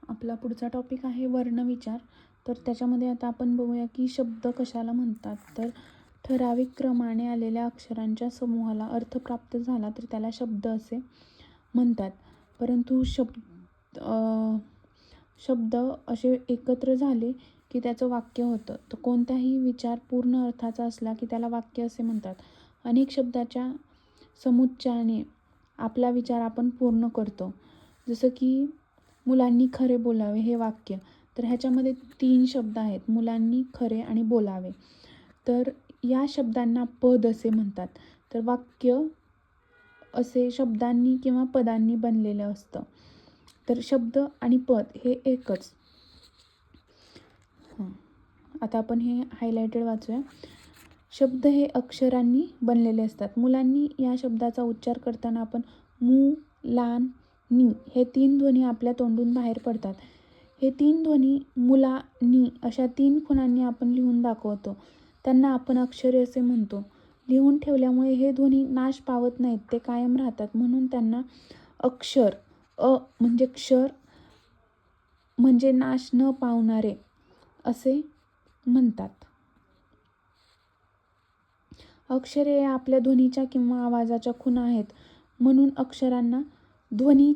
आपला पुढचा टॉपिक आहे वर्णविचार. तर त्याच्यामध्ये आता आपण बघूया की शब्द कशाला म्हणतात. तर ठराविक क्रमाने आलेल्या अक्षरांच्या समूहाला अर्थ प्राप्त झाला तर त्याला शब्द असे म्हणतात. परंतु शब्द असे एकत्र झाले की त्याचं वाक्य होतं. तर कोणताही विचार पूर्ण अर्थाचा असला की त्याला वाक्य असे म्हणतात. अनेक शब्दाच्या समुच्चयाने आपला विचार आपण पूर्ण करतो. जसं की मुलांनी खरे बोलावे हे वाक्य. तर ह्याच्यामध्ये 3 शब्द आहेत, मुलांनी, खरे आणि बोलावे. तर या शब्दांना पद असे म्हणतात. तर वाक्य असे शब्दांनी किंवा पदांनी बनलेलं असतं. तर शब्द आणि पद हे एकच. आता आपण हे हायलाइटेड वाचूया. शब्द हे अक्षरांनी बनलेले असतात. मुलांनी या शब्दाचा उच्चार करताना आपण मु, लान, नी हे 3 ध्वनी आपल्या तोंडून बाहेर पडतात. हे 3 ध्वनी मुला, नी अशा 3 खुणांनी आपण लिहून दाखवतो. त्यांना आपण अक्षरे असे म्हणतो. लिहून ठेवल्यामुळे हे ध्वनी नाश पावत नाहीत, ते कायम राहतात. म्हणून त्यांना अक्षर, म्हणजे क्षर म्हणजे नाश न पावणारे असे म्हणतात. अक्षरे आपल्या ध्वनीच्या किंवा आवाजाच्या खुणा आहेत. म्हणून अक्षरांना ध्वनी